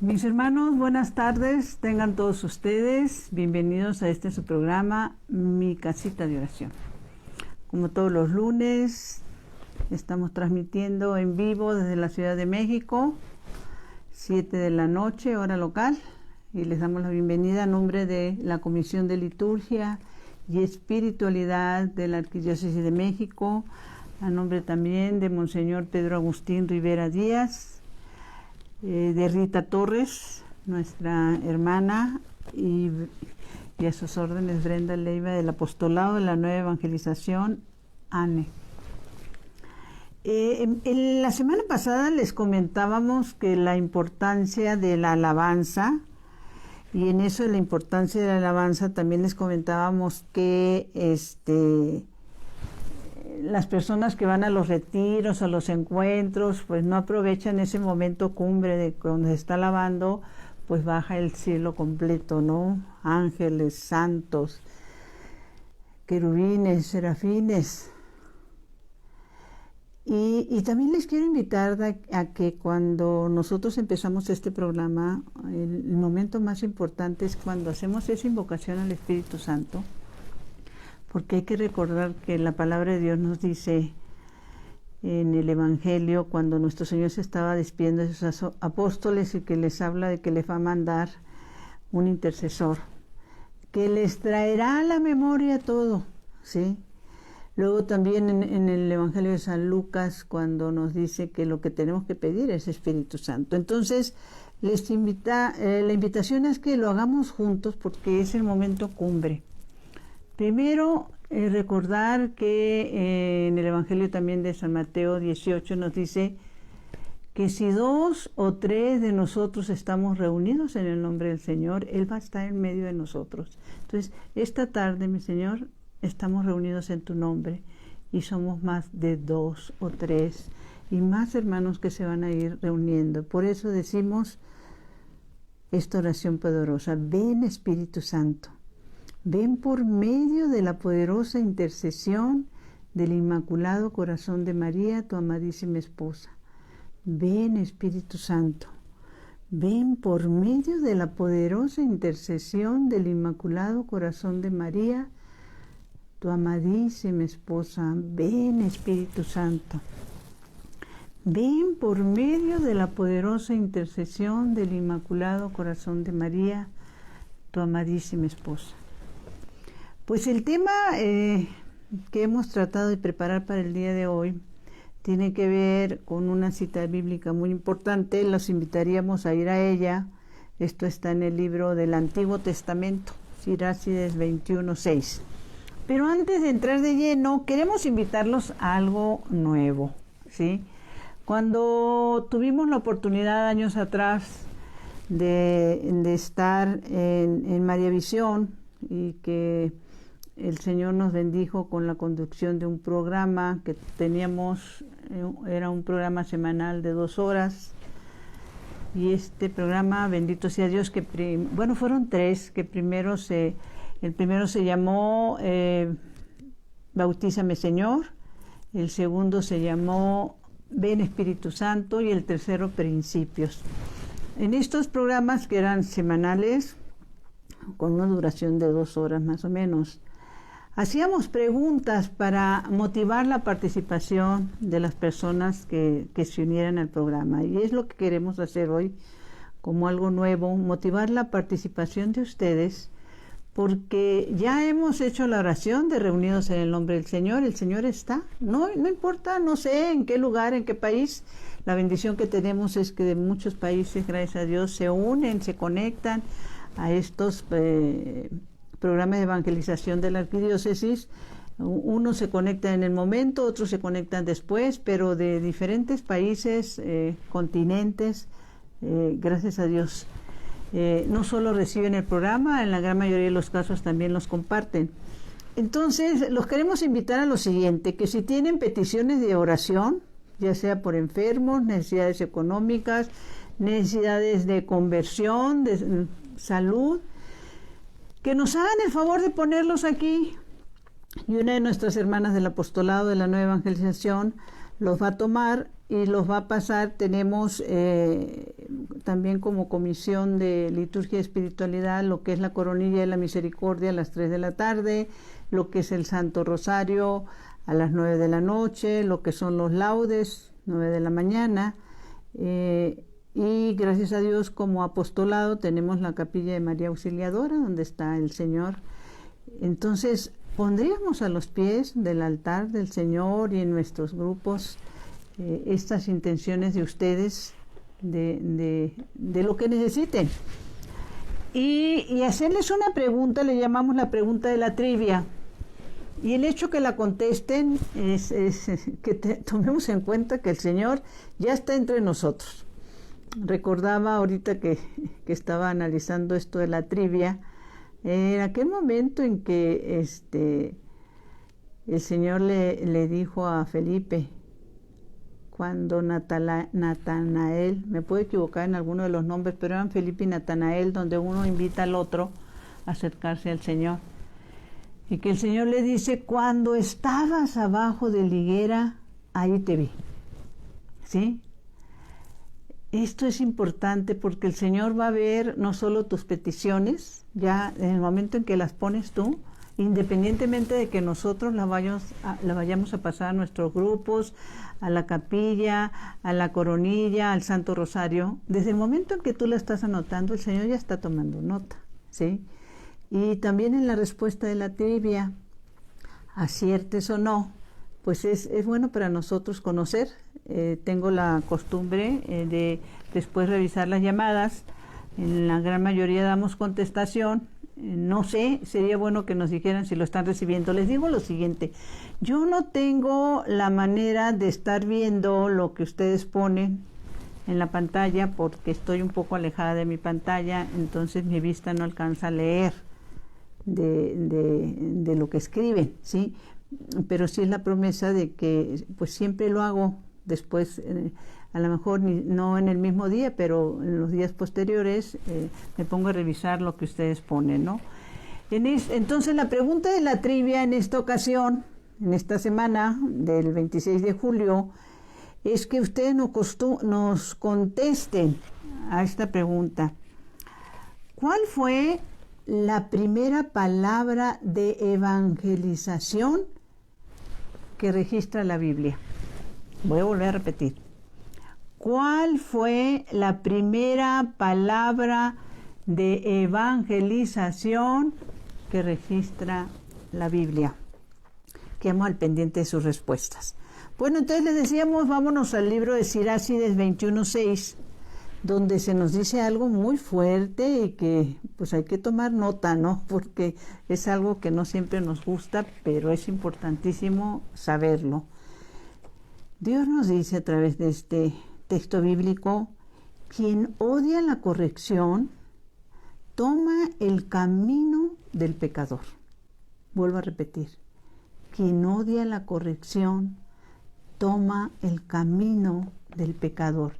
Mis hermanos, buenas tardes, tengan todos ustedes bienvenidos a este su programa, Mi Casita de Oración. Como todos los lunes, estamos transmitiendo en vivo desde la Ciudad de México, 7 de la noche, hora local, y les damos la bienvenida a nombre de la Comisión de Liturgia y Espiritualidad de la Arquidiócesis de México, a nombre también de Monseñor Pedro Agustín Rivera Díaz, de Rita Torres, nuestra hermana, y a sus órdenes Brenda Leiva del Apostolado de la Nueva Evangelización, ANE. En la semana pasada les comentábamos que la importancia de la alabanza, y en eso de la importancia de la alabanza también les comentábamos que las personas que van a los retiros, a los encuentros, pues no aprovechan ese momento cumbre de cuando se está alabando, pues baja el cielo completo, ¿no? Ángeles, santos, querubines, serafines. Y también les quiero invitar a que cuando nosotros empezamos este programa, el momento más importante es cuando hacemos esa invocación al Espíritu Santo, porque hay que recordar que la palabra de Dios nos dice en el Evangelio, cuando nuestro Señor se estaba despidiendo de sus apóstoles y que les habla de que les va a mandar un intercesor, que les traerá a la memoria todo, ¿sí? Luego también en el Evangelio de San Lucas, cuando nos dice que lo que tenemos que pedir es Espíritu Santo. Entonces, la invitación es que lo hagamos juntos porque es el momento cumbre. Primero, recordar que en el Evangelio también de San Mateo 18 nos dice que si 2 o 3 de nosotros estamos reunidos en el nombre del Señor, Él va a estar en medio de nosotros. Entonces, esta tarde, mi Señor, estamos reunidos en tu nombre y somos más de 2 o 3 y más hermanos que se van a ir reuniendo. Por eso decimos esta oración poderosa: ven Espíritu Santo. Ven por medio de la poderosa intercesión del Inmaculado Corazón de María, tu amadísima esposa. Ven, Espíritu Santo. Ven por medio de la poderosa intercesión del Inmaculado Corazón de María, tu amadísima esposa. Ven, Espíritu Santo. Ven por medio de la poderosa intercesión del Inmaculado Corazón de María, tu amadísima esposa. Pues el tema que hemos tratado de preparar para el día de hoy tiene que ver con una cita bíblica muy importante. Los invitaríamos a ir a ella. Esto está en el libro del Antiguo Testamento, Sirácides 21:6. Pero antes de entrar de lleno, queremos invitarlos a algo nuevo, ¿sí? Cuando tuvimos la oportunidad años atrás de estar en María Visión y que el Señor nos bendijo con la conducción de un programa que teníamos, era un programa semanal de 2 horas, y este programa, bendito sea Dios, que fueron 3, que el primero se llamó Bautízame Señor, el segundo se llamó Ven Espíritu Santo y el tercero Principios. En estos programas, que eran semanales, con una duración de 2 horas más o menos, hacíamos preguntas para motivar la participación de las personas que se unieran al programa. Y es lo que queremos hacer hoy como algo nuevo, motivar la participación de ustedes, porque ya hemos hecho la oración de reunidos en el nombre del Señor. El Señor está, no importa, no sé en qué lugar, en qué país. La bendición que tenemos es que de muchos países, gracias a Dios, se unen, se conectan a estos programas de evangelización de la arquidiócesis. Unos se conectan en el momento, otros se conectan después, pero de diferentes países, continentes, gracias a Dios. No solo reciben el programa, en la gran mayoría de los casos también los comparten. Entonces, los queremos invitar a lo siguiente: que si tienen peticiones de oración, ya sea por enfermos, necesidades económicas, necesidades de conversión, de salud, que nos hagan el favor de ponerlos aquí, y una de nuestras hermanas del Apostolado de la Nueva Evangelización los va a tomar y los va a pasar. Tenemos también como comisión de liturgia y espiritualidad lo que es la coronilla de la misericordia a las 3 de la tarde, lo que es el Santo Rosario a las 9 de la noche, lo que son los laudes, 9 de la mañana. Y gracias a Dios como apostolado tenemos la capilla de María Auxiliadora, donde está el Señor. Entonces pondríamos a los pies del altar del Señor y en nuestros grupos estas intenciones de ustedes, de lo que necesiten. Y hacerles una pregunta, le llamamos la pregunta de la trivia. Y el hecho que la contesten es que tomemos en cuenta que el Señor ya está entre nosotros. Recordaba ahorita que estaba analizando esto de la trivia, en aquel momento en que el Señor le dijo a Felipe, cuando Natanael, me puedo equivocar en alguno de los nombres, pero eran Felipe y Natanael, donde uno invita al otro a acercarse al Señor. Y que el Señor le dice, cuando estabas abajo de la higuera, ahí te vi. ¿Sí? Esto es importante porque el Señor va a ver no solo tus peticiones, ya en el momento en que las pones tú, independientemente de que nosotros la vayamos a pasar a nuestros grupos, a la capilla, a la coronilla, al Santo Rosario, desde el momento en que tú la estás anotando, el Señor ya está tomando nota, ¿sí? Y también en la respuesta de la trivia, aciertes o no, pues es bueno para nosotros conocer. Tengo la costumbre de después revisar las llamadas. En la gran mayoría damos contestación. No sé, sería bueno que nos dijeran si lo están recibiendo. Les digo lo siguiente, yo no tengo la manera de estar viendo lo que ustedes ponen en la pantalla porque estoy un poco alejada de mi pantalla, entonces mi vista no alcanza a leer de lo que escriben, ¿sí? Pero sí es la promesa de que pues siempre lo hago después, a lo mejor no en el mismo día, pero en los días posteriores me pongo a revisar lo que ustedes ponen, ¿no? Entonces la pregunta de la trivia en esta ocasión, en esta semana del 26 de julio, es que ustedes nos contesten a esta pregunta. ¿Cuál fue la primera palabra de evangelización que registra la Biblia? Voy a volver a repetir. ¿Cuál fue la primera palabra de evangelización que registra la Biblia? Quedamos al pendiente de sus respuestas. Bueno, entonces les decíamos, vámonos al libro de Sirácides 21:6, donde se nos dice algo muy fuerte y que pues hay que tomar nota, ¿no? Porque es algo que no siempre nos gusta, pero es importantísimo saberlo. Dios nos dice a través de este texto bíblico, quien odia la corrección, toma el camino del pecador. Vuelvo a repetir, quien odia la corrección, toma el camino del pecador.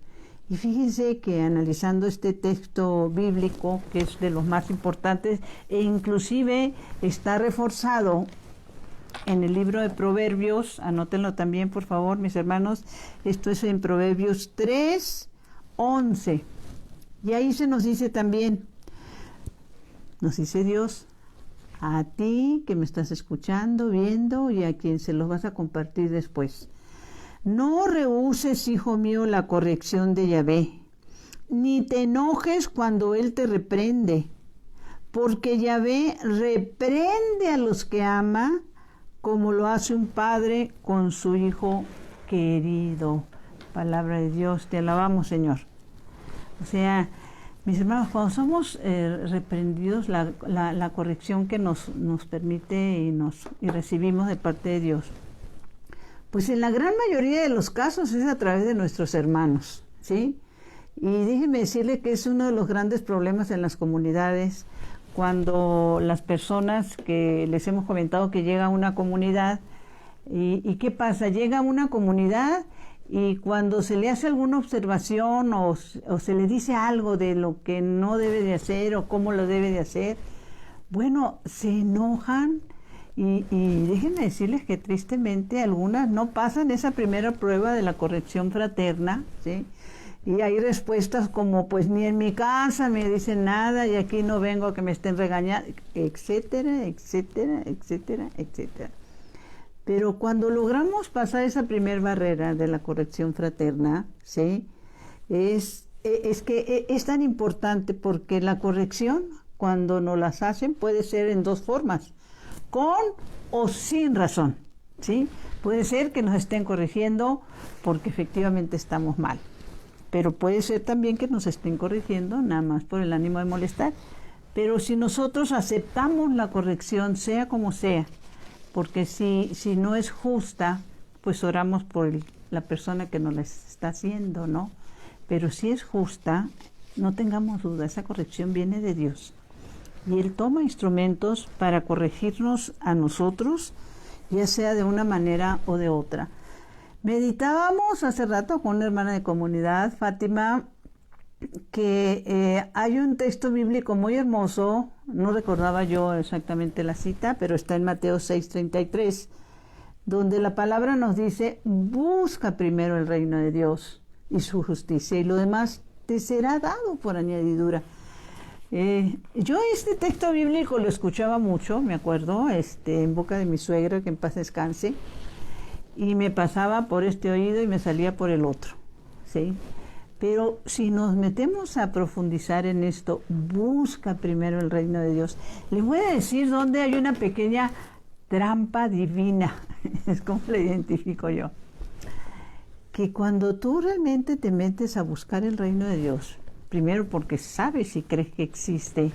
Y fíjense que analizando este texto bíblico, que es de los más importantes, e inclusive está reforzado en el libro de Proverbios, anótenlo también por favor mis hermanos, esto es en Proverbios 3:11, y ahí se nos dice también, nos dice Dios, a ti que me estás escuchando, viendo y a quien se los vas a compartir después. No rehuses, hijo mío, la corrección de Yahvé, ni te enojes cuando Él te reprende, porque Yahvé reprende a los que ama, como lo hace un padre con su hijo querido. Palabra de Dios, te alabamos, Señor. O sea, mis hermanos, cuando somos reprendidos, la corrección que nos permite y recibimos de parte de Dios, pues en la gran mayoría de los casos es a través de nuestros hermanos, ¿sí? Y déjenme decirle que es uno de los grandes problemas en las comunidades, cuando las personas que les hemos comentado que llega a una comunidad, ¿y qué pasa? Llega a una comunidad y cuando se le hace alguna observación o se le dice algo de lo que no debe de hacer o cómo lo debe de hacer, bueno, se enojan y déjenme decirles que tristemente algunas no pasan esa primera prueba de la corrección fraterna, ¿sí? Y hay respuestas como, pues ni en mi casa me dicen nada y aquí no vengo a que me estén regañando, etcétera, etcétera, etcétera, etcétera. Pero cuando logramos pasar esa primer barrera de la corrección fraterna, ¿sí? Es que es tan importante porque la corrección, cuando nos las hacen, puede ser en dos formas, con o sin razón, ¿sí? Puede ser que nos estén corrigiendo porque efectivamente estamos mal, pero puede ser también que nos estén corrigiendo nada más por el ánimo de molestar. Pero si nosotros aceptamos la corrección, sea como sea, porque si no es justa, pues oramos por la persona que nos la está haciendo, ¿no? Pero si es justa, no tengamos duda, esa corrección viene de Dios. Y Él toma instrumentos para corregirnos a nosotros, ya sea de una manera o de otra. Meditábamos hace rato con una hermana de comunidad, Fátima, que hay un texto bíblico muy hermoso, no recordaba yo exactamente la cita, pero está en Mateo 6:33, donde la palabra nos dice, busca primero el reino de Dios y su justicia, y lo demás te será dado por añadidura. Yo este texto bíblico lo escuchaba mucho, me acuerdo, en boca de mi suegra, que en paz descanse, y me pasaba por este oído y me salía por el otro, ¿sí? Pero si nos metemos a profundizar en esto, busca primero el reino de Dios. Les voy a decir dónde hay una pequeña trampa divina, es como la identifico yo. Que cuando tú realmente te metes a buscar el reino de Dios, primero porque sabes y crees que existe,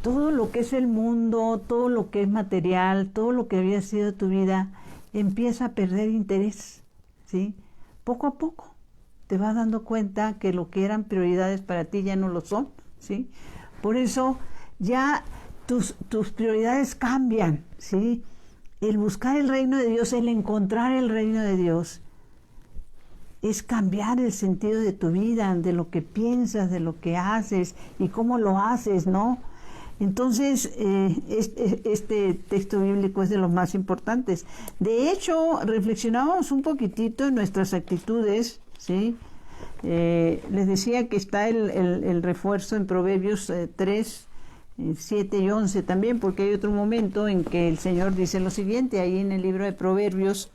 todo lo que es el mundo, todo lo que es material, todo lo que había sido tu vida, empieza a perder interés, ¿sí? Poco a poco te vas dando cuenta que lo que eran prioridades para ti ya no lo son, ¿sí? Por eso ya tus prioridades cambian, ¿sí? El buscar el reino de Dios, el encontrar el reino de Dios, es cambiar el sentido de tu vida, de lo que piensas, de lo que haces y cómo lo haces, ¿no? Entonces, este texto bíblico es de los más importantes. De hecho, reflexionamos un poquitito en nuestras actitudes, ¿sí? Les decía que está el refuerzo en Proverbios 3, 7 y 11 también, porque hay otro momento en que el Señor dice lo siguiente, ahí en el libro de Proverbios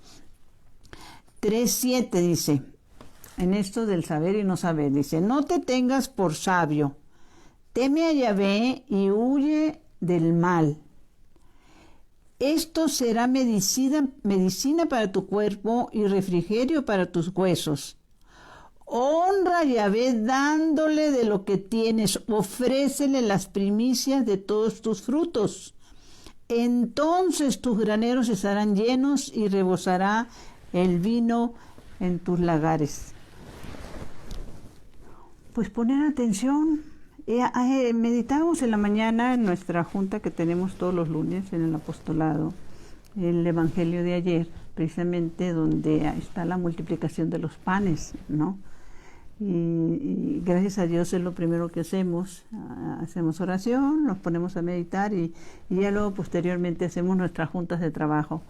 3, 7 dice, en esto del saber y no saber, dice, no te tengas por sabio, teme a Yahvé y huye del mal. Esto será medicina para tu cuerpo y refrigerio para tus huesos. Honra a Yahvé dándole de lo que tienes, ofrécele las primicias de todos tus frutos. Entonces tus graneros estarán llenos y rebosará el vino en tus lagares. Pues poner atención. Meditamos en la mañana en nuestra junta que tenemos todos los lunes en el apostolado, el evangelio de ayer, precisamente donde está la multiplicación de los panes, ¿no? Y gracias a Dios es lo primero que hacemos oración, nos ponemos a meditar y ya luego posteriormente hacemos nuestras juntas de trabajo.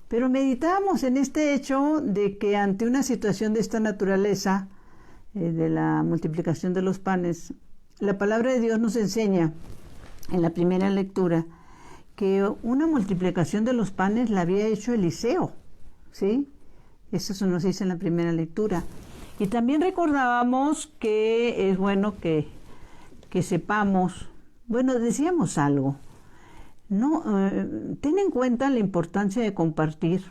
Pero meditamos en este hecho de que ante una situación de esta naturaleza, de la multiplicación de los panes, la palabra de Dios nos enseña en la primera lectura que una multiplicación de los panes la había hecho Eliseo, ¿sí? Eso se nos dice en la primera lectura. Y también recordábamos que es bueno que sepamos, bueno, decíamos algo, no, ten en cuenta la importancia de compartir,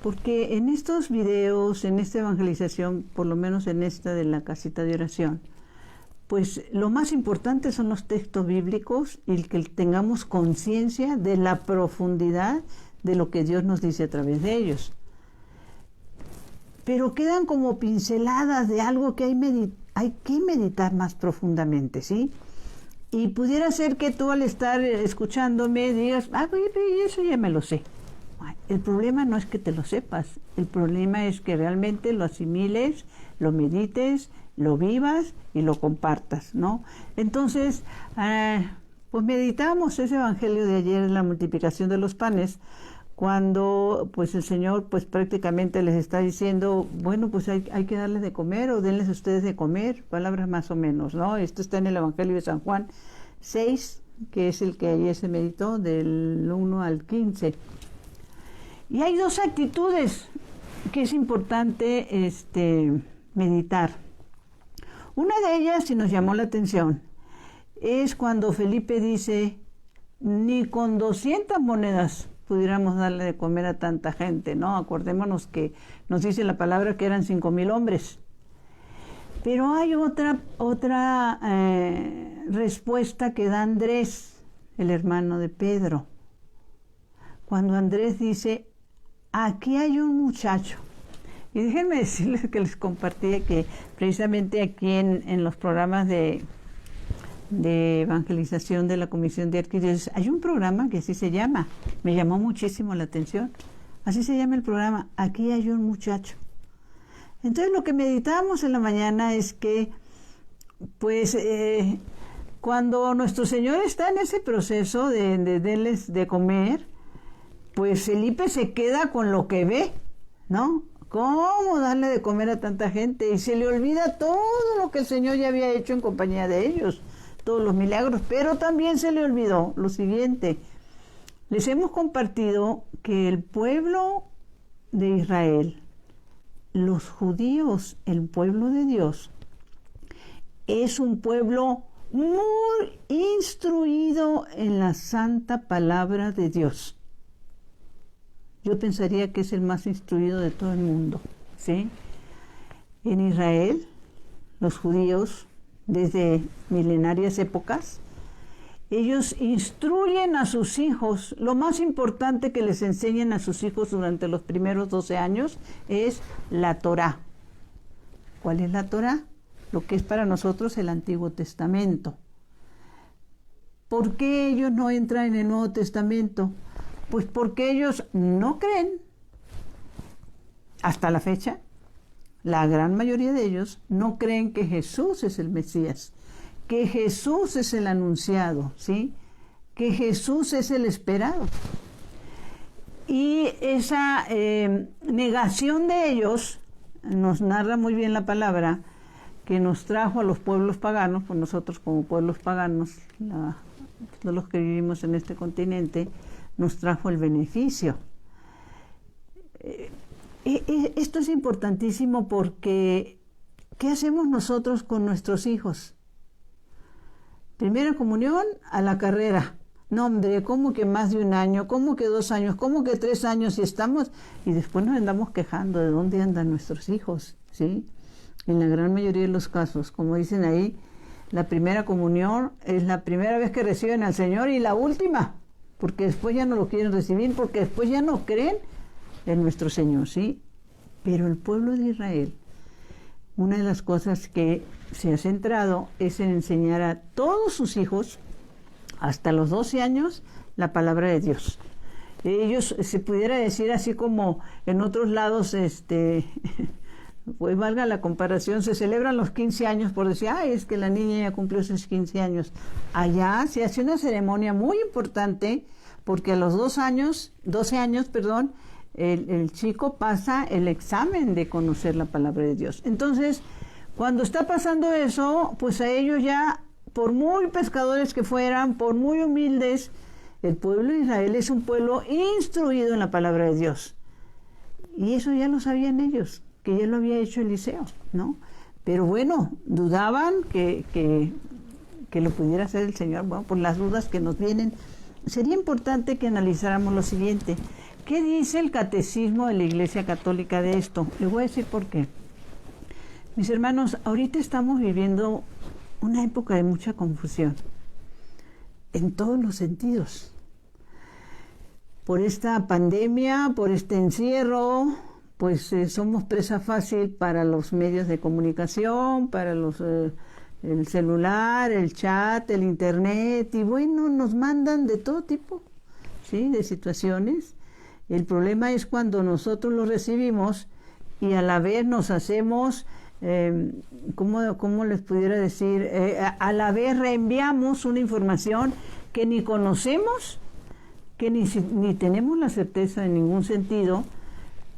porque en estos videos, en esta evangelización, por lo menos en esta de la casita de oración, pues lo más importante son los textos bíblicos y que tengamos conciencia de la profundidad de lo que Dios nos dice a través de ellos. Pero quedan como pinceladas de algo que hay que meditar más profundamente, ¿sí? Y pudiera ser que tú al estar escuchándome digas, eso ya me lo sé. El problema no es que te lo sepas, el problema es que realmente lo asimiles, lo medites, lo vivas y lo compartas, ¿no? Entonces, pues meditamos ese evangelio de ayer en la multiplicación de los panes, cuando pues el Señor pues prácticamente les está diciendo, bueno, pues hay que darles de comer o denles ustedes de comer, palabras más o menos, ¿no? Esto está en el Evangelio de San Juan 6, que es el que ayer se meditó, del 1 al 15. Y hay dos actitudes que es importante meditar. Una de ellas, y nos llamó la atención, es cuando Felipe dice, ni con 200 monedas pudiéramos darle de comer a tanta gente, ¿no? Acordémonos que nos dice la palabra que eran 5,000 hombres. Pero hay otra respuesta que da Andrés, el hermano de Pedro. Cuando Andrés dice, aquí hay un muchacho. Y déjenme decirles que les compartí que precisamente aquí en los programas de evangelización de la Comisión de Arquidiócesis hay un programa que así se llama, me llamó muchísimo la atención, así se llama el programa, aquí hay un muchacho. Entonces lo que meditábamos en la mañana es que pues cuando nuestro Señor está en ese proceso de darles de comer, pues Felipe se queda con lo que ve, ¿no? ¿Cómo darle de comer a tanta gente? Y se le olvida todo lo que el Señor ya había hecho en compañía de ellos, todos los milagros, pero también se le olvidó lo siguiente. Les hemos compartido que el pueblo de Israel, los judíos, el pueblo de Dios, es un pueblo muy instruido en la santa palabra de Dios. Yo pensaría que es el más instruido de todo el mundo, ¿sí? En Israel, los judíos, desde milenarias épocas, ellos instruyen a sus hijos. Lo más importante que les enseñan a sus hijos durante los primeros 12 años es la Torá. ¿Cuál es la Torá? Lo que es para nosotros el Antiguo Testamento. ¿Por qué ellos no entran en el Nuevo Testamento? Pues porque ellos no creen, hasta la fecha, la gran mayoría de ellos no creen que Jesús es el Mesías, que Jesús es el anunciado, ¿sí? Que Jesús es el esperado. Y esa negación de ellos, nos narra muy bien la palabra, que nos trajo a los pueblos paganos, pues nosotros como pueblos paganos, todos los que vivimos en este continente, nos trajo el beneficio. Esto es importantísimo porque ¿qué hacemos nosotros con nuestros hijos? Primera comunión a la carrera. No, hombre, ¿cómo que más de 1 año? ¿Cómo que 2 años? ¿Cómo que 3 años? Y estamos, y después nos andamos quejando de dónde andan nuestros hijos, ¿sí? En la gran mayoría de los casos, como dicen ahí, la primera comunión es la primera vez que reciben al Señor y la última, porque después ya no lo quieren recibir, porque después ya no creen en nuestro Señor, ¿sí? Pero el pueblo de Israel, una de las cosas que se ha centrado es en enseñar a todos sus hijos, hasta los 12 años, la palabra de Dios. Ellos, se pudiera decir así como en otros lados, pues valga la comparación, se celebran los 15 años por decir, ay, es que la niña ya cumplió sus 15 años. Allá se hace una ceremonia muy importante porque a los 12 años, el chico pasa el examen de conocer la palabra de Dios. Entonces, cuando está pasando eso, pues a ellos ya, por muy pescadores que fueran, por muy humildes, el pueblo de Israel es un pueblo instruido en la palabra de Dios. Y eso ya lo sabían ellos, que ya lo había hecho Eliseo, ¿no? Pero bueno, dudaban que lo pudiera hacer el Señor. Bueno, por las dudas que nos vienen, sería importante que analizáramos lo siguiente. ¿Qué dice el catecismo de la Iglesia Católica de esto? Les voy a decir por qué. Mis hermanos, ahorita estamos viviendo una época de mucha confusión, en todos los sentidos. Por esta pandemia, por este encierro, pues somos presa fácil para los medios de comunicación, para el celular, el chat, el internet, y bueno, nos mandan de todo tipo, ¿sí? De situaciones. El problema es cuando nosotros lo recibimos y a la vez nos hacemos, ¿cómo les pudiera decir? A la vez reenviamos una información que ni conocemos, que ni tenemos la certeza en ningún sentido,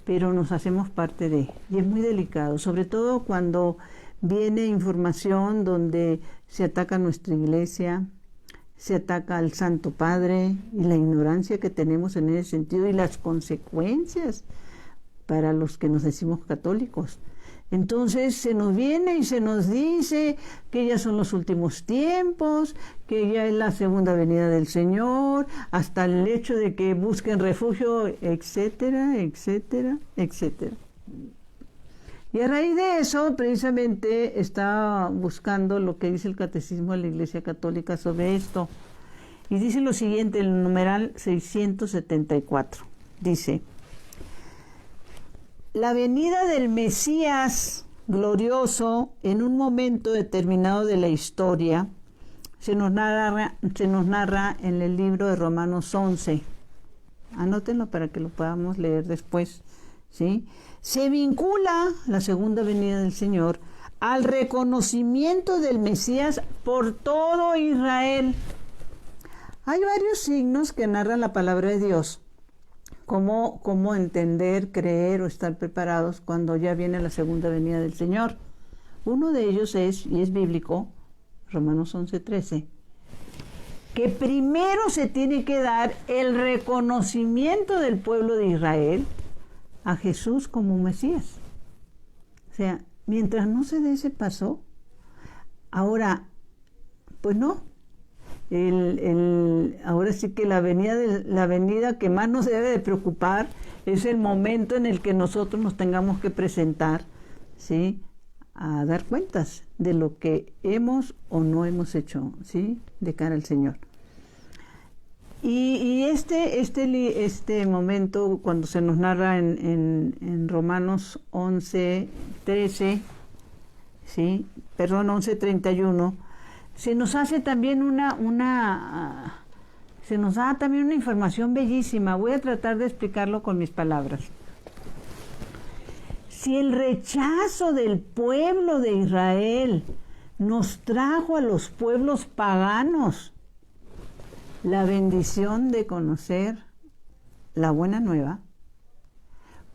pero nos hacemos parte de. Y es muy delicado, sobre todo cuando viene información donde se ataca a nuestra iglesia, se ataca al Santo Padre, y la ignorancia que tenemos en ese sentido y las consecuencias para los que nos decimos católicos. Entonces se nos viene y se nos dice que ya son los últimos tiempos, que ya es la segunda venida del Señor, hasta el hecho de que busquen refugio, etcétera, etcétera, etcétera. Y a raíz de eso, precisamente, está buscando lo que dice el Catecismo de la Iglesia Católica sobre esto. Y dice lo siguiente, el numeral 674. Dice: la venida del Mesías glorioso en un momento determinado de la historia se nos narra en el libro de Romanos 11. Anótenlo para que lo podamos leer después, ¿sí? Se vincula la segunda venida del Señor al reconocimiento del Mesías por todo Israel. Hay varios signos que narran la palabra de Dios. Cómo entender, creer o estar preparados cuando ya viene la segunda venida del Señor. Uno de ellos es, y es bíblico, Romanos 11:13, que primero se tiene que dar el reconocimiento del pueblo de Israel a Jesús como Mesías. O sea, mientras no se dé ese paso, ahora, pues no. Ahora sí que la venida que más nos debe de preocupar es el momento en el que nosotros nos tengamos que presentar, ¿sí?, a dar cuentas de lo que hemos o no hemos hecho, ¿sí?, de cara al Señor. Y este momento, cuando se nos narra en Romanos 11:13, ¿sí?, perdón, 11:31, se nos hace también se nos da también una información bellísima. Voy a tratar de explicarlo con mis palabras. Si el rechazo del pueblo de Israel nos trajo a los pueblos paganos la bendición de conocer la buena nueva,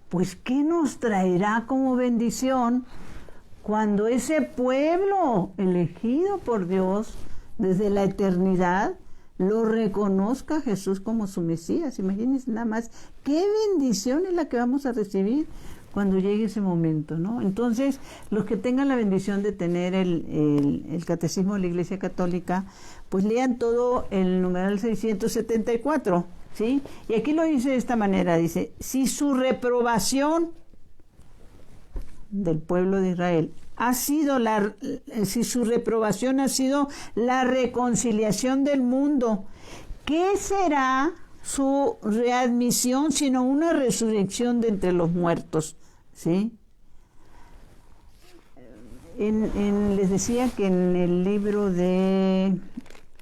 pues ¿qué nos traerá como bendición cuando ese pueblo elegido por Dios desde la eternidad lo reconozca a Jesús como su Mesías? Imagínense nada más, qué bendición es la que vamos a recibir cuando llegue ese momento, ¿no? Entonces, los que tengan la bendición de tener el Catecismo de la Iglesia Católica, pues lean todo el numeral 674, ¿sí? Y aquí lo dice de esta manera, dice: si su reprobación del pueblo de Israel si su reprobación ha sido la reconciliación del mundo, ¿qué será su readmisión sino una resurrección de entre los muertos? ¿Sí? Les decía que en el libro de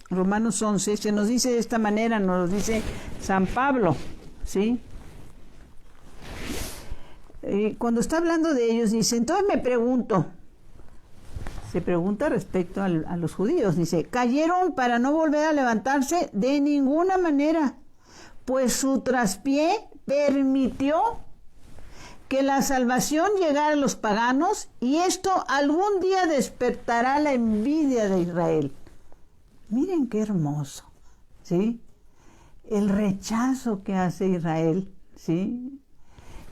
Romanos 11 se nos dice de esta manera, nos lo dice San Pablo, ¿sí? Cuando está hablando de ellos, dice: entonces se pregunta respecto a los judíos, dice: cayeron para no volver a levantarse de ninguna manera, pues su traspié permitió que la salvación llegara a los paganos, y esto algún día despertará la envidia de Israel. Miren qué hermoso, ¿sí? El rechazo que hace Israel, ¿sí?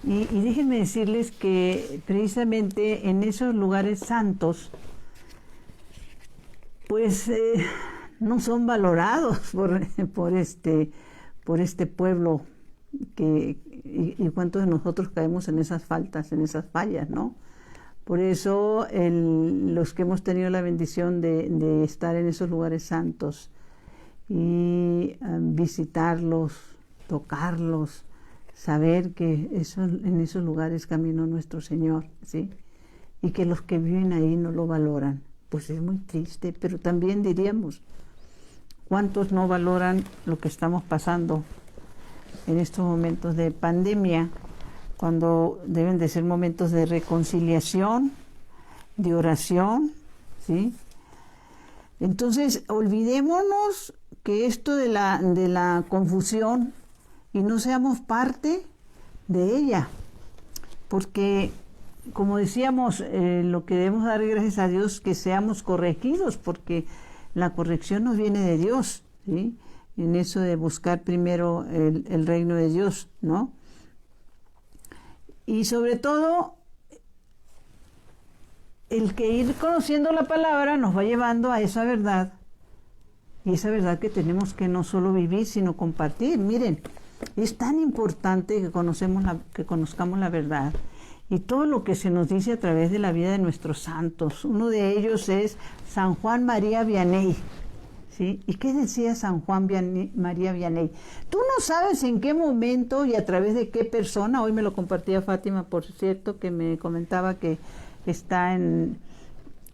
Y déjenme decirles que precisamente en esos lugares santos, pues no son valorados por este pueblo, y cuántos de nosotros caemos en esas faltas, en esas fallas, ¿no? Por eso los que hemos tenido la bendición de estar en esos lugares santos y visitarlos, tocarlos, saber que en esos lugares caminó nuestro Señor, ¿sí? Y que los que viven ahí no lo valoran, pues es muy triste. Pero también diríamos, ¿cuántos no valoran lo que estamos pasando en estos momentos de pandemia, cuando deben de ser momentos de reconciliación, de oración, ¿sí? Entonces, olvidémonos que esto de la confusión y no seamos parte de ella. Porque, como decíamos, lo que debemos dar gracias a Dios, que seamos corregidos, porque la corrección nos viene de Dios, ¿sí? En eso de buscar primero el reino de Dios, ¿no? Y sobre todo, el que ir conociendo la palabra nos va llevando a esa verdad, y esa verdad que tenemos que no solo vivir, sino compartir. Miren, es tan importante que conozcamos la verdad y todo lo que se nos dice a través de la vida de nuestros santos. Uno de ellos es San Juan María Vianney, ¿sí? ¿Y qué decía San Juan María Vianney? Tú no sabes en qué momento y a través de qué persona. Hoy me lo compartía Fátima, por cierto, que me comentaba que está en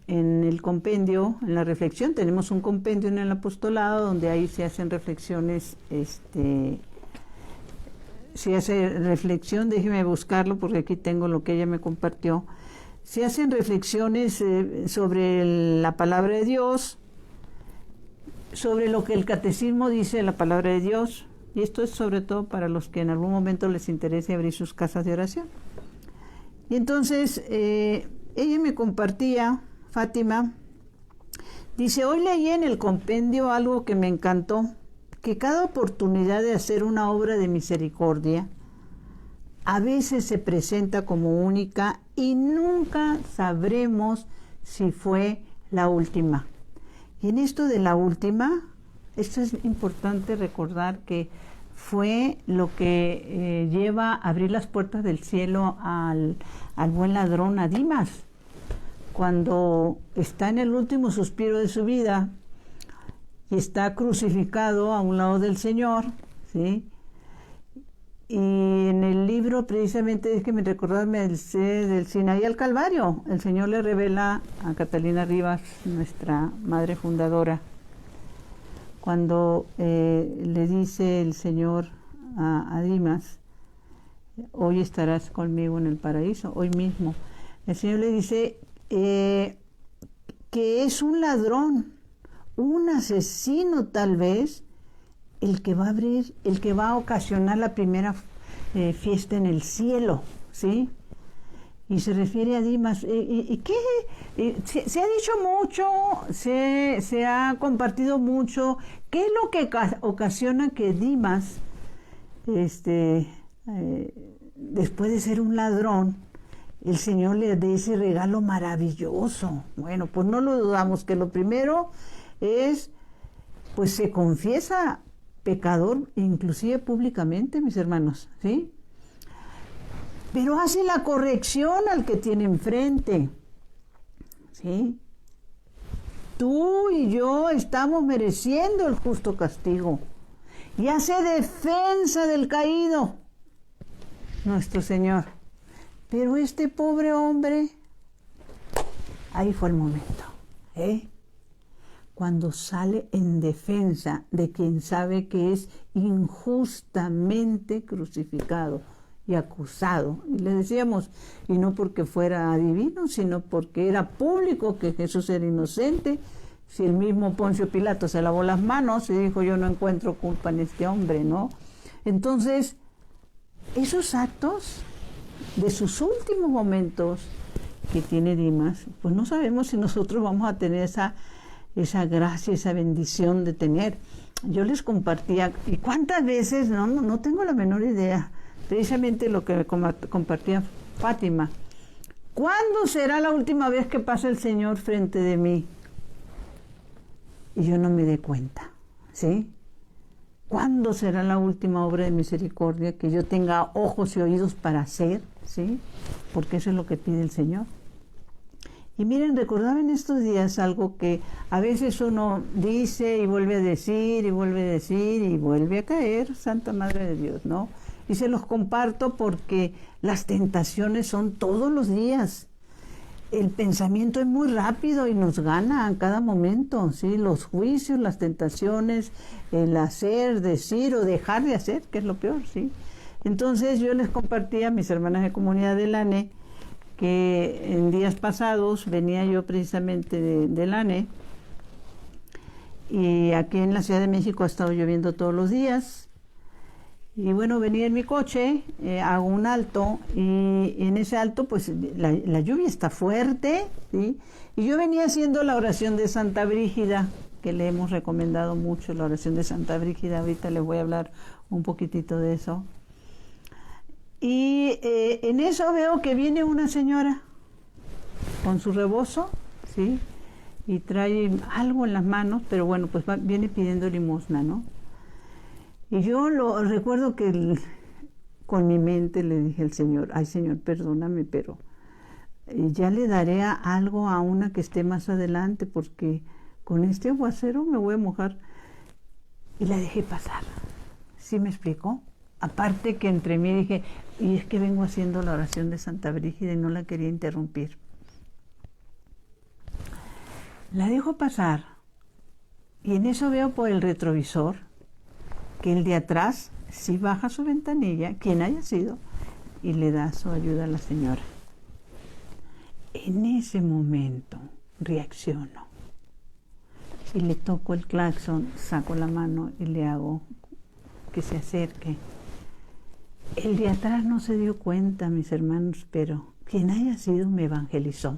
el compendio, en la reflexión. Tenemos un compendio en el apostolado donde ahí se hacen reflexiones, se hace reflexión, déjeme buscarlo porque aquí tengo lo que ella me compartió. Se hacen reflexiones sobre la palabra de Dios, sobre lo que el catecismo dice de la palabra de Dios, y esto es sobre todo para los que en algún momento les interese abrir sus casas de oración. Y entonces ella me compartía, Fátima, dice: hoy leí en el compendio algo que me encantó, que cada oportunidad de hacer una obra de misericordia a veces se presenta como única y nunca sabremos si fue la última. Y en esto de la última, esto es importante recordar que fue lo que lleva a abrir las puertas del cielo al buen ladrón, a Dimas, cuando está en el último suspiro de su vida y está crucificado a un lado del Señor, ¿sí? Y en el libro, precisamente, déjeme recordarme, del Sinaí al Calvario, el Señor le revela a Catalina Rivas, nuestra madre fundadora, cuando le dice el Señor a Dimas: hoy estarás conmigo en el paraíso, hoy mismo. El Señor le dice que es un ladrón, un asesino tal vez, el que va a abrir, el que va a ocasionar la primera fiesta en el cielo, ¿sí? Y se refiere a Dimas. ¿Y qué? Se ha dicho mucho, se ha compartido mucho. ¿Qué es lo que ocasiona que Dimas, después de ser un ladrón, el Señor le dé ese regalo maravilloso? Bueno, pues no lo dudamos, que lo primero es, pues se confiesa pecador, inclusive públicamente, mis hermanos, ¿sí? Pero hace la corrección al que tiene enfrente, ¿sí? Tú y yo estamos mereciendo el justo castigo, y hace defensa del caído, nuestro Señor. Pero este pobre hombre, ahí fue el momento, cuando sale en defensa de quien sabe que es injustamente crucificado y acusado. Y le decíamos, y no porque fuera divino, sino porque era público que Jesús era inocente. Si el mismo Poncio Pilato se lavó las manos y dijo: yo no encuentro culpa en este hombre, ¿no? Entonces, esos actos de sus últimos momentos que tiene Dimas, pues no sabemos si nosotros vamos a tener esa gracia, esa bendición de tener. Yo les compartía, y cuántas veces, no tengo la menor idea, precisamente lo que compartía Fátima: ¿cuándo será la última vez que pasa el Señor frente de mí y yo no me dé cuenta? ¿Sí? ¿Cuándo será la última obra de misericordia que yo tenga ojos y oídos para hacer? ¿Sí? Porque eso es lo que pide el Señor. Y miren, recordaba en estos días algo que a veces uno dice y vuelve a decir y vuelve a decir y vuelve a caer, Santa Madre de Dios, ¿no? Y se los comparto porque las tentaciones son todos los días. El pensamiento es muy rápido y nos gana a cada momento, ¿sí? Los juicios, las tentaciones, el hacer, decir o dejar de hacer, que es lo peor, ¿sí? Entonces yo les compartí a mis hermanas de comunidad del ANE que en días pasados venía yo precisamente del ANE, y aquí en la Ciudad de México ha estado lloviendo todos los días, Y bueno, venía en mi coche, hago un alto y en ese alto pues la lluvia está fuerte, ¿sí? Y yo venía haciendo la oración de Santa Brígida, que le hemos recomendado mucho, la oración de Santa Brígida. Ahorita les voy a hablar un poquitito de eso. Y en eso veo que viene una señora con su rebozo, ¿sí? Y trae algo en las manos, pero bueno, pues viene pidiendo limosna, ¿no? Y yo recuerdo que con mi mente le dije al Señor, ay Señor, perdóname, pero ya le daré algo a una que esté más adelante, porque con este aguacero me voy a mojar. Y la dejé pasar. ¿Sí me explicó? Aparte que entre mí dije, y es que vengo haciendo la oración de Santa Brígida y no la quería interrumpir. La dejo pasar y en eso veo por el retrovisor que el de atrás sí baja su ventanilla, quien haya sido, y le da su ayuda a la señora. En ese momento reacciono y le toco el claxon, saco la mano y le hago que se acerque. El de atrás no se dio cuenta, mis hermanos, pero quien haya sido me evangelizó.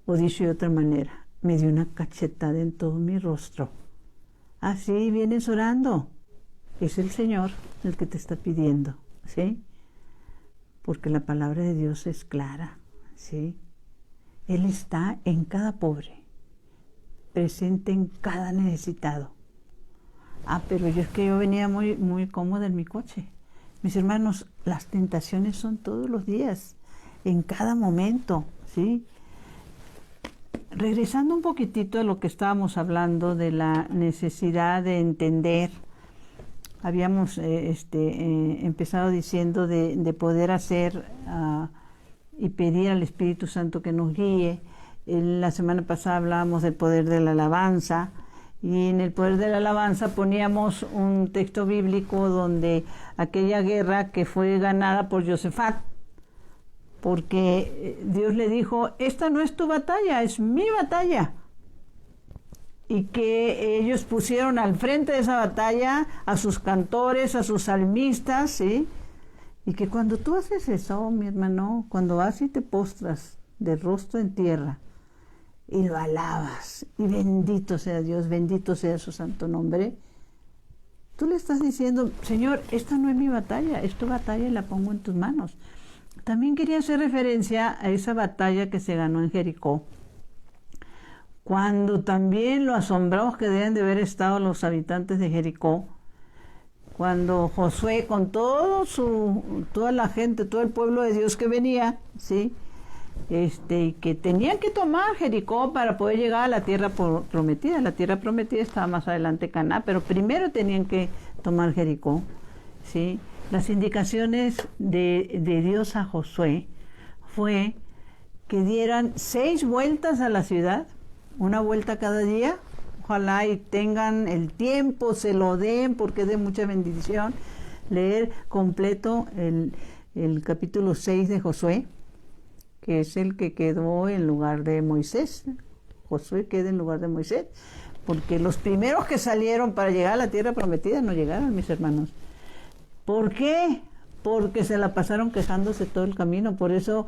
O dicho de otra manera, me dio una cachetada en todo mi rostro. Ah, sí, vienes orando. Es el Señor el que te está pidiendo, ¿sí? Porque la palabra de Dios es clara, ¿sí? Él está en cada pobre, presente en cada necesitado. Ah, pero yo es que yo venía muy cómoda en mi coche. Mis hermanos, las tentaciones son todos los días, en cada momento, ¿sí? Regresando un poquitito a lo que estábamos hablando de la necesidad de entender, habíamos empezado diciendo de poder hacer y pedir al Espíritu Santo que nos guíe. La semana pasada hablábamos del poder de la alabanza, y en el poder de la alabanza poníamos un texto bíblico donde aquella guerra que fue ganada por Josafat, porque Dios le dijo, esta no es tu batalla, es mi batalla. Y que ellos pusieron al frente de esa batalla a sus cantores, a sus salmistas, ¿sí? Y que cuando tú haces eso, mi hermano, cuando vas y te postras de rostro en tierra y lo alabas, y bendito sea Dios, bendito sea su santo nombre, tú le estás diciendo, Señor, esta no es mi batalla, es tu batalla y la pongo en tus manos. También quería hacer referencia a esa batalla que se ganó en Jericó, cuando también lo asombrados que deben de haber estado los habitantes de Jericó, cuando Josué con toda la gente, todo el pueblo de Dios que venía, ¿sí? Que tenían que tomar Jericó para poder llegar a la tierra prometida. La tierra prometida estaba más adelante, Canaán, pero primero tenían que tomar Jericó, ¿sí? Las indicaciones de Dios a Josué fue que dieran 6 vueltas a la ciudad, una vuelta cada día. Ojalá y tengan el tiempo, se lo den, porque es de mucha bendición leer completo el capítulo 6 de Josué, que es el que quedó en lugar de Moisés. Josué queda en lugar de Moisés, porque los primeros que salieron para llegar a la tierra prometida no llegaron, mis hermanos. ¿Por qué? Porque se la pasaron quejándose todo el camino. Por eso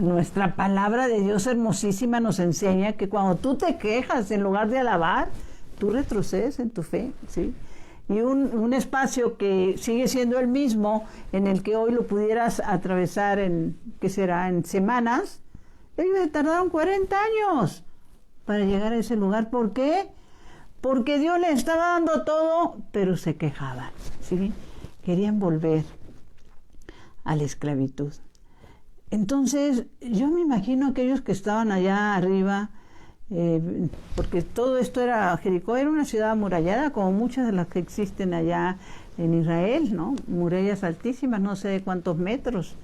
nuestra palabra de Dios hermosísima nos enseña que cuando tú te quejas en lugar de alabar, tú retrocedes en tu fe, ¿sí? Y un espacio que sigue siendo el mismo, en el que hoy lo pudieras atravesar ¿qué será? En semanas, ellos tardaron 40 años para llegar a ese lugar. ¿Por qué? Porque Dios les estaba dando todo, pero se quejaban, ¿sí? Querían volver a la esclavitud. Entonces, yo me imagino aquellos que estaban allá arriba, porque todo esto Jericó era una ciudad amurallada, como muchas de las que existen allá en Israel, ¿no? Murallas altísimas, no sé de cuántos metros.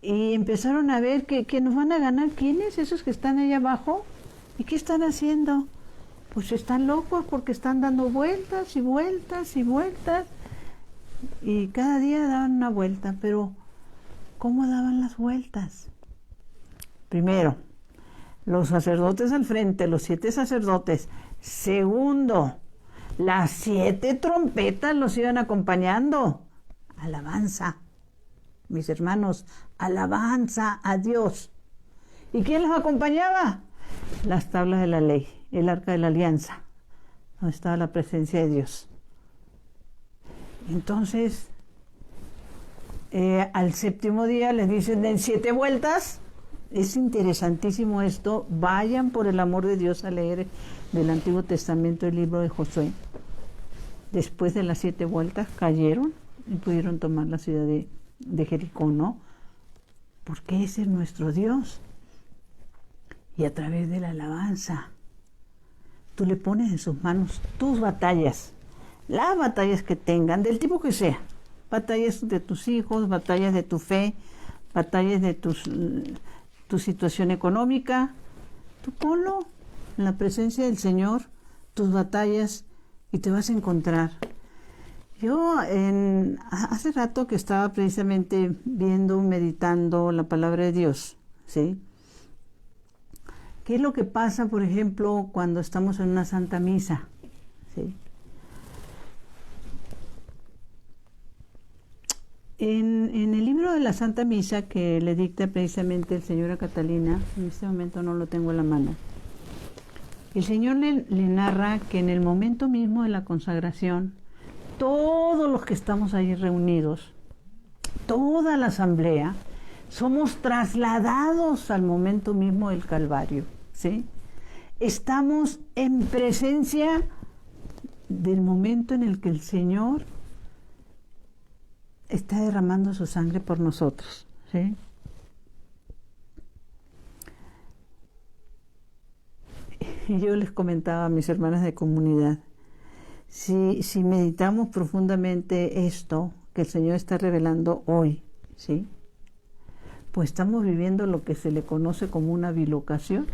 Y empezaron a ver que nos van a ganar. ¿Quiénes? Esos que están allá abajo. ¿Y qué están haciendo? Pues están locos porque están dando vueltas y vueltas y vueltas. Y cada día daban una vuelta, pero ¿cómo daban las vueltas? Primero, los sacerdotes al frente, los 7 sacerdotes. Segundo, Las 7 trompetas los iban acompañando. Alabanza, mis hermanos, alabanza a Dios. ¿Y quién los acompañaba? Las tablas de la ley, el arca de la alianza, donde estaba la presencia de Dios. Entonces, al séptimo día les dicen, den 7 vueltas. Es interesantísimo esto. Vayan por el amor de Dios a leer del Antiguo Testamento el libro de Josué. Después de las 7 vueltas cayeron y pudieron tomar la ciudad de Jericó, ¿no? Porque ese es nuestro Dios. Y a través de la alabanza, tú le pones en sus manos tus batallas, las batallas que tengan, del tipo que sea. Batallas de tus hijos, batallas de tu fe, batallas de tu situación económica. Tú ponlo en la presencia del Señor, tus batallas, y te vas a encontrar. Yo hace rato que estaba precisamente viendo, meditando la palabra de Dios, ¿sí? ¿Qué es lo que pasa, por ejemplo, cuando estamos en una Santa Misa? ¿Sí? En el libro de la Santa Misa que le dicta precisamente el Señor a Catalina, en este momento no lo tengo en la mano, el Señor le narra que en el momento mismo de la consagración, todos los que estamos ahí reunidos, toda la asamblea, somos trasladados al momento mismo del Calvario, ¿sí? Estamos en presencia del momento en el que el Señor está derramando su sangre por nosotros, ¿sí? Y yo les comentaba a mis hermanas de comunidad, si meditamos profundamente esto que el Señor está revelando hoy, ¿sí? Pues estamos viviendo lo que se le conoce como una bilocación.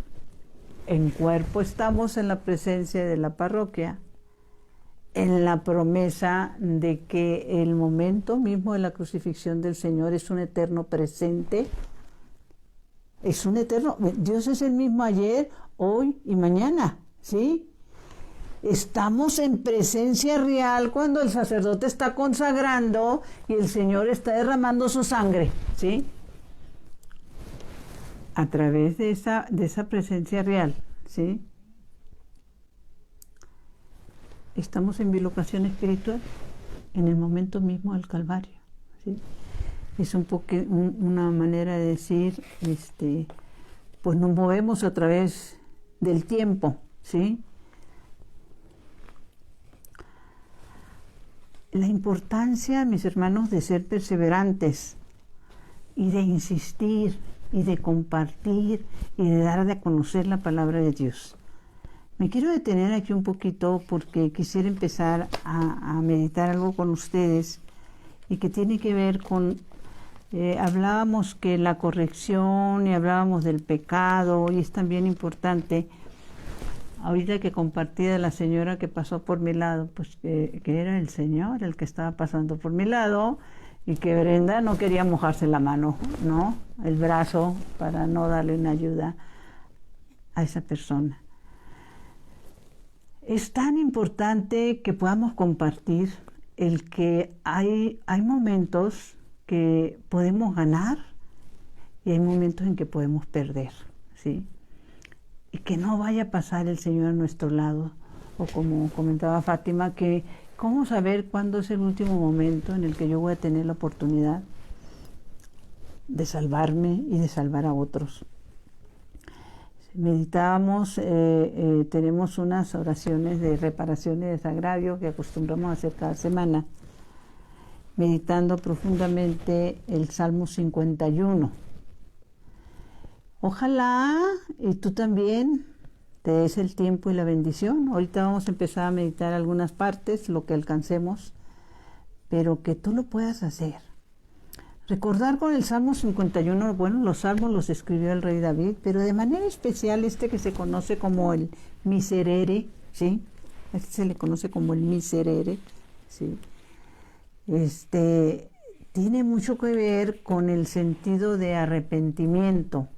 En cuerpo estamos en la presencia de la parroquia, en la promesa de que el momento mismo de la crucifixión del Señor es un eterno presente, es un eterno, Dios es el mismo ayer, hoy y mañana, ¿sí? Estamos en presencia real cuando el sacerdote está consagrando y el Señor está derramando su sangre, ¿sí? A través de esa presencia real, ¿sí? Estamos en bilocación espiritual en el momento mismo del Calvario, ¿sí? Es una manera de decir, pues nos movemos a través del tiempo, ¿sí? La importancia, mis hermanos, de ser perseverantes y de insistir y de compartir y de dar a conocer la palabra de Dios. Me quiero detener aquí un poquito porque quisiera empezar a meditar algo con ustedes y que tiene que ver con, hablábamos que la corrección y hablábamos del pecado y es también importante. Ahorita que compartí de la señora que pasó por mi lado, pues que era el Señor el que estaba pasando por mi lado y que Brenda no quería mojarse la mano, ¿no? El brazo para no darle una ayuda a esa persona. Es tan importante que podamos compartir el que hay momentos que podemos ganar y hay momentos en que podemos perder, ¿sí? Y que no vaya a pasar el Señor a nuestro lado, o como comentaba Fátima, que ¿cómo saber cuándo es el último momento en el que yo voy a tener la oportunidad de salvarme y de salvar a otros? Meditábamos, tenemos unas oraciones de reparación y desagravio que acostumbramos a hacer cada semana, meditando profundamente el Salmo 51. Ojalá y tú también te des el tiempo y la bendición. Ahorita vamos a empezar a meditar algunas partes, lo que alcancemos, pero que tú lo puedas hacer. Recordar con el Salmo 51, bueno, los salmos los escribió el rey David, pero de manera especial que se conoce como el Miserere, ¿sí? Se le conoce como el Miserere, ¿sí? Tiene mucho que ver con el sentido de arrepentimiento.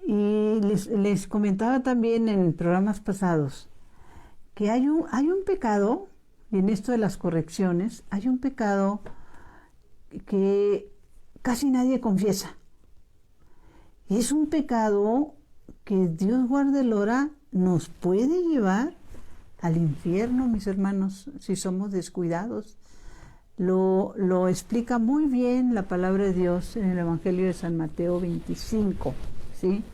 Y les comentaba también en programas pasados que hay un pecado, y en esto de las correcciones, hay un pecado que casi nadie confiesa. Y es un pecado que, Dios guarde el hora, nos puede llevar al infierno, mis hermanos, si somos descuidados. Lo explica muy bien la palabra de Dios en el Evangelio de San Mateo 25, ¿sí?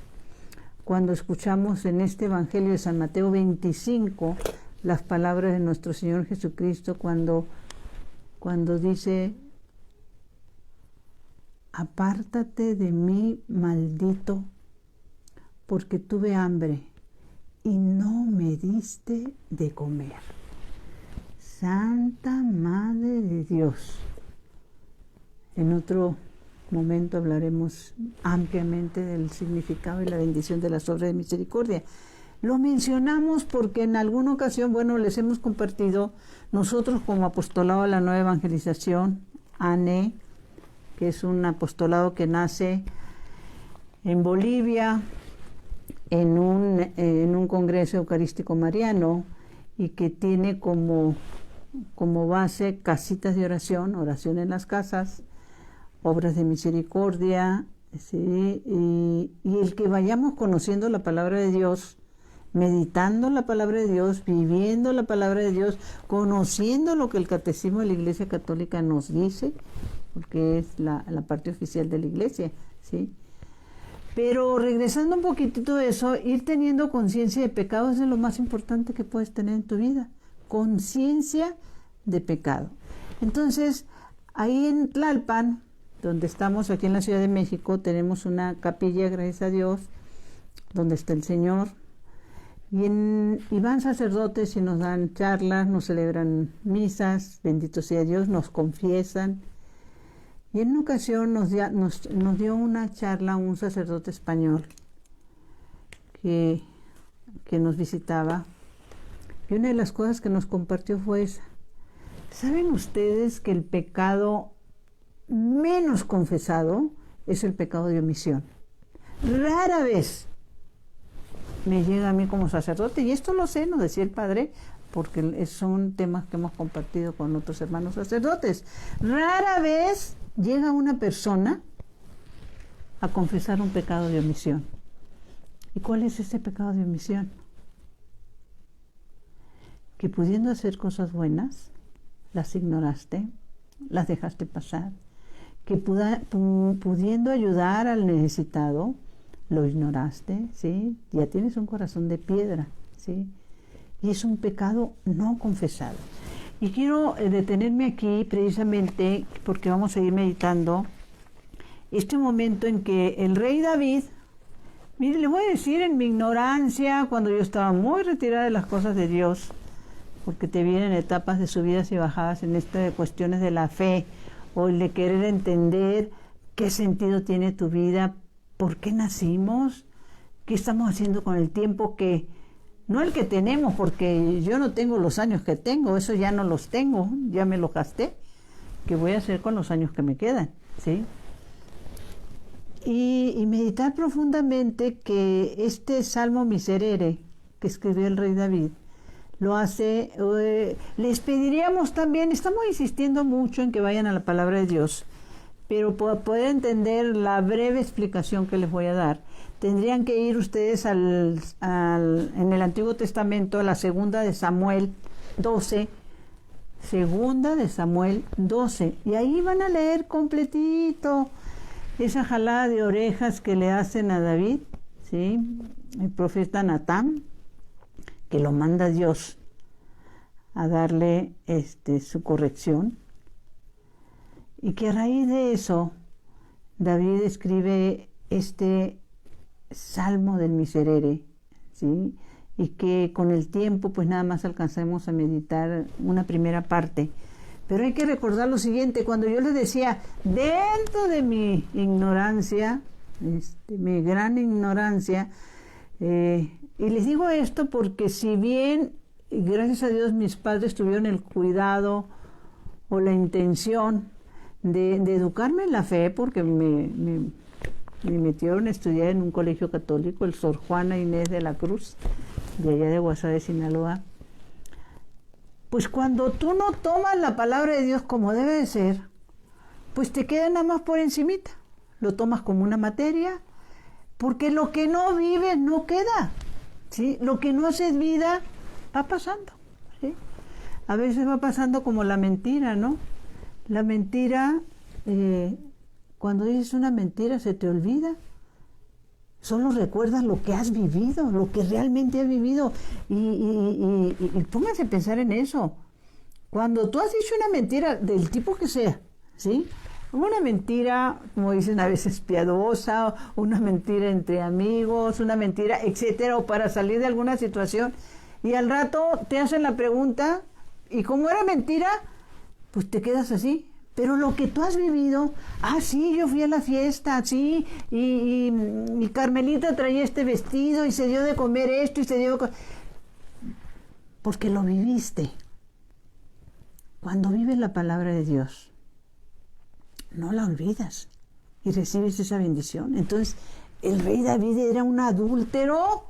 Cuando escuchamos en este Evangelio de San Mateo 25 las palabras de nuestro Señor Jesucristo, cuando dice: apártate de mí, maldito, porque tuve hambre y no me diste de comer. Santa Madre de Dios. En otro momento hablaremos ampliamente del significado y la bendición de las obras de misericordia. Lo mencionamos porque en alguna ocasión, les hemos compartido nosotros como apostolado de la Nueva Evangelización, ANE, que es un apostolado que nace en Bolivia, en un congreso eucarístico mariano, y que tiene como base casitas de oración, oración en las casas, obras de misericordia, ¿sí? Y el que vayamos conociendo la palabra de Dios, meditando la palabra de Dios, viviendo la palabra de Dios, conociendo lo que el Catecismo de la Iglesia Católica nos dice, porque es la parte oficial de la Iglesia, ¿sí? Pero regresando un poquitito de eso, ir teniendo conciencia de pecado es de lo más importante que puedes tener en tu vida. Conciencia de pecado. Entonces, ahí en Tlalpan, donde estamos aquí en la Ciudad de México, tenemos una capilla, gracias a Dios, donde está el Señor. Y van sacerdotes y nos dan charlas, nos celebran misas, bendito sea Dios, nos confiesan. Y en una ocasión nos dio una charla un sacerdote español que nos visitaba. Y una de las cosas que nos compartió fue esa. ¿Saben ustedes que el pecado menos confesado es el pecado de omisión? Rara vez me llega a mí como sacerdote, y esto lo sé, nos decía el padre, porque son temas que hemos compartido con otros hermanos sacerdotes. Rara vez llega una persona a confesar un pecado de omisión. ¿Y cuál es ese pecado de omisión? Que pudiendo hacer cosas buenas, las ignoraste, las dejaste pasar. Que pudiendo ayudar al necesitado, lo ignoraste, ¿sí? Ya tienes un corazón de piedra, ¿sí? Y es un pecado no confesado. Y quiero detenerme aquí precisamente porque vamos a ir meditando este momento en que el rey David, mire, le voy a decir en mi ignorancia, cuando yo estaba muy retirada de las cosas de Dios, porque te vienen etapas de subidas y bajadas en estas cuestiones de la fe, o el de querer entender qué sentido tiene tu vida, por qué nacimos, qué estamos haciendo con el tiempo que... No el que tenemos, porque yo no tengo los años que tengo, eso ya no los tengo, ya me los gasté. ¿Qué voy a hacer con los años que me quedan? ¿Sí? Y meditar profundamente que este Salmo Miserere que escribió el rey David, lo hace, les pediríamos también, estamos insistiendo mucho en que vayan a la palabra de Dios, pero para poder entender la breve explicación que les voy a dar, tendrían que ir ustedes en el Antiguo Testamento a la segunda de Samuel 12, segunda de Samuel 12, y ahí van a leer completito esa jalada de orejas que le hacen a David, ¿sí? El profeta Natán, que lo manda Dios a darle su corrección, y que a raíz de eso David escribe este Salmo del Miserere, ¿sí? Y que con el tiempo pues nada más alcanzamos a meditar una primera parte. Pero hay que recordar lo siguiente: cuando yo les decía, dentro de mi ignorancia, mi gran ignorancia, y les digo esto porque si bien, gracias a Dios, mis padres tuvieron el cuidado o la intención de educarme en la fe, porque me metieron a estudiar en un colegio católico, el Sor Juana Inés de la Cruz, de allá de Guasave, Sinaloa. Pues cuando tú no tomas la palabra de Dios como debe de ser, pues te queda nada más por encimita. Lo tomas como una materia, porque lo que no vives no queda, ¿sí? Lo que no haces vida va pasando, ¿sí? A veces va pasando como la mentira, ¿no? La mentira, cuando dices una mentira se te olvida. Solo recuerdas lo que has vivido, lo que realmente has vivido. Y pónganse a pensar en eso. Cuando tú has dicho una mentira del tipo que sea, ¿sí? Una mentira, como dicen a veces, piadosa, una mentira entre amigos, una mentira, etcétera, o para salir de alguna situación. Y al rato te hacen la pregunta, y como era mentira, pues te quedas así. Pero lo que tú has vivido, sí, yo fui a la fiesta, sí, y Carmelita traía este vestido y se dio de comer esto y se dio de porque lo viviste. Cuando vives la palabra de Dios, no la olvidas y recibes esa bendición. Entonces, el rey David era un adúltero,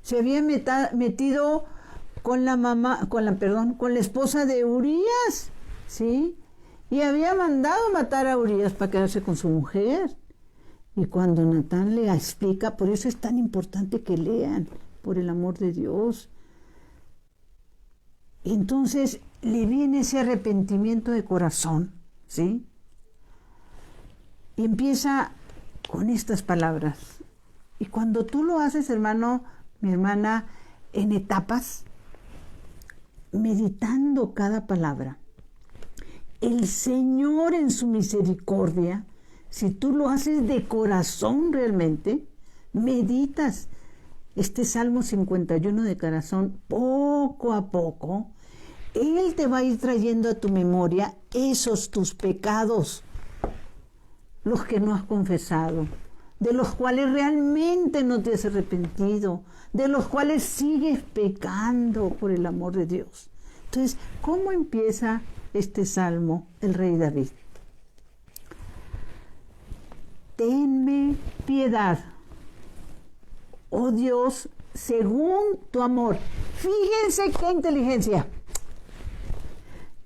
se había metido con la esposa de Urías, ¿sí? Y había mandado matar a Urías para quedarse con su mujer. Y cuando Natán le explica, por eso es tan importante que lean, por el amor de Dios. Y entonces le viene ese arrepentimiento de corazón, ¿sí? Y empieza con estas palabras. Y cuando tú lo haces, hermano, mi hermana, en etapas, meditando cada palabra, el Señor en su misericordia, si tú lo haces de corazón realmente, meditas este Salmo 51 de corazón, poco a poco, Él te va a ir trayendo a tu memoria esos tus pecados, los que no has confesado, de los cuales realmente no te has arrepentido, de los cuales sigues pecando por el amor de Dios. Entonces, ¿cómo empieza este salmo el rey David? Tenme piedad, oh Dios, según tu amor. Fíjense qué inteligencia.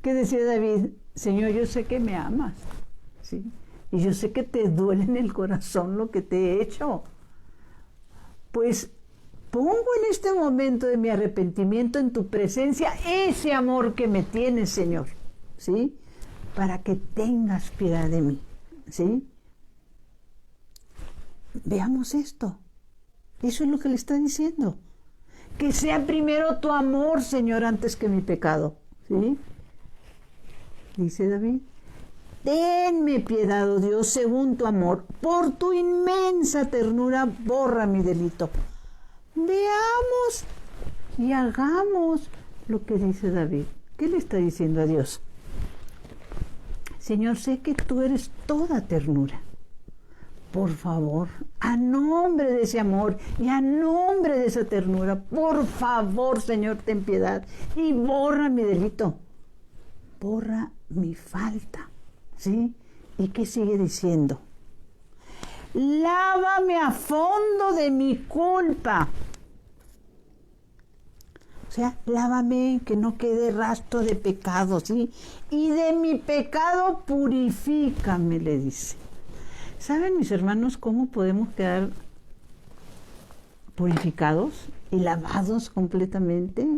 ¿Qué decía David? Señor, yo sé que me amas, ¿sí? Y yo sé que te duele en el corazón lo que te he hecho. Pues pongo en este momento de mi arrepentimiento en tu presencia ese amor que me tienes, Señor, ¿sí? Para que tengas piedad de mí, ¿sí? Veamos esto. Eso es lo que le está diciendo. Que sea primero tu amor, Señor, antes que mi pecado, ¿sí? Dice David. Tenme piedad, oh Dios, según tu amor. Por tu inmensa ternura, borra mi delito. Veamos y hagamos lo que dice David. ¿Qué le está diciendo a Dios? Señor, sé que tú eres toda ternura. Por favor, a nombre de ese amor y a nombre de esa ternura, por favor, Señor, ten piedad y borra mi delito. Borra mi falta. ¿Sí? ¿Y qué sigue diciendo? Lávame a fondo de mi culpa. O sea, lávame que no quede rastro de pecado, ¿sí? Y de mi pecado purifícame, le dice. ¿Saben, mis hermanos, cómo podemos quedar purificados y lavados completamente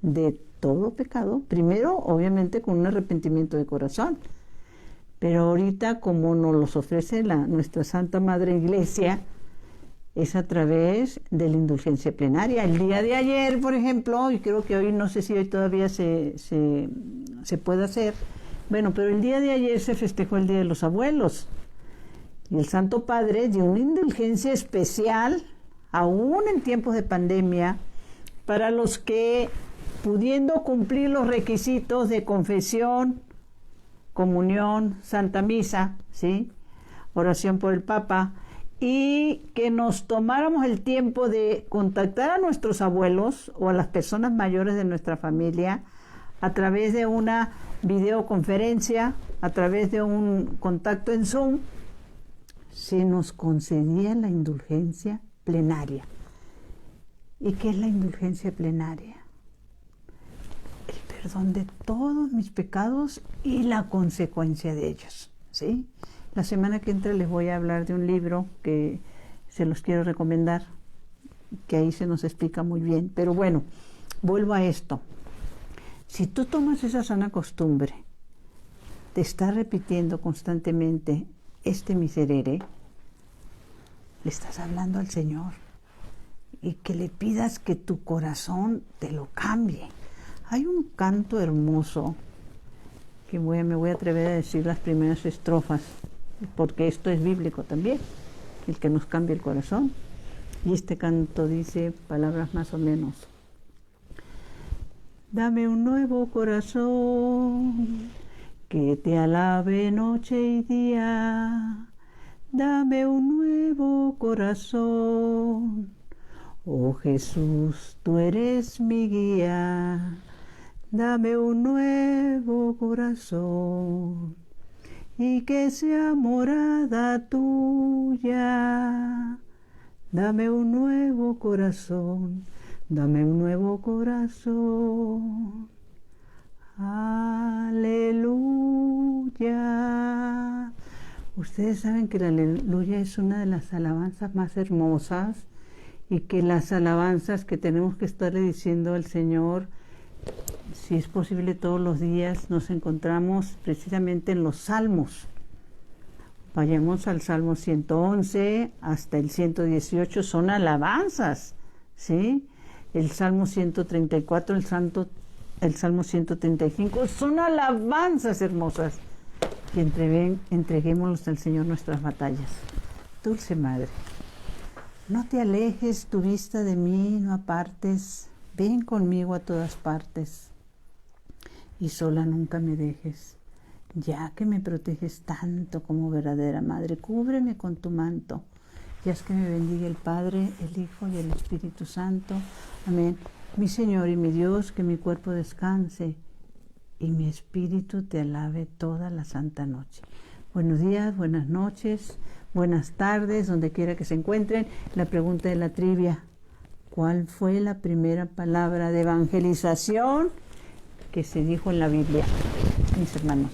de todo pecado? Primero, obviamente, con un arrepentimiento de corazón. Pero ahorita, como nos los ofrece nuestra Santa Madre Iglesia, es a través de la indulgencia plenaria. El día de ayer, por ejemplo, y creo que hoy, no sé si hoy todavía se puede hacer, bueno, pero el día de ayer se festejó el Día de los Abuelos. Y el Santo Padre dio una indulgencia especial, aún en tiempos de pandemia, para los que, pudiendo cumplir los requisitos de confesión, comunión, Santa Misa, ¿sí? Oración por el Papa, y que nos tomáramos el tiempo de contactar a nuestros abuelos o a las personas mayores de nuestra familia a través de una videoconferencia, a través de un contacto en Zoom, se nos concedía la indulgencia plenaria. ¿Y qué es la indulgencia plenaria? El perdón de todos mis pecados y la consecuencia de ellos, ¿sí? La semana que entra les voy a hablar de un libro que se los quiero recomendar, que ahí se nos explica muy bien. Pero bueno, vuelvo a esto. Si tú tomas esa sana costumbre, te estás repitiendo constantemente este miserere, le estás hablando al Señor y que le pidas que tu corazón te lo cambie. Hay un canto hermoso que me voy a atrever a decir las primeras estrofas, porque esto es bíblico también, el que nos cambie el corazón. Y este canto dice palabras más o menos: dame un nuevo corazón que te alabe noche y día. Dame un nuevo corazón, oh Jesús, tú eres mi guía. Dame un nuevo corazón y que sea morada tuya. Dame un nuevo corazón, dame un nuevo corazón. Aleluya. Ustedes saben que la aleluya es una de las alabanzas más hermosas y que las alabanzas que tenemos que estarle diciendo al Señor, si es posible todos los días, nos encontramos precisamente en los salmos. Vayamos al Salmo 111 hasta el 118, son alabanzas, ¿sí? El Salmo 134, el Salmo 135, son alabanzas hermosas. Y entreguémoslos al Señor nuestras batallas. Dulce Madre, no te alejes tu vista de mí, no apartes, ven conmigo a todas partes y sola nunca me dejes. Ya que me proteges tanto como verdadera Madre, cúbreme con tu manto, y haz que me bendiga el Padre, el Hijo y el Espíritu Santo. Amén. Mi Señor y mi Dios, que mi cuerpo descanse y mi espíritu te alabe toda la santa noche. Buenos días, buenas noches, buenas tardes, donde quiera que se encuentren. La pregunta de la trivia: ¿cuál fue la primera palabra de evangelización que se dijo en la Biblia, mis hermanos?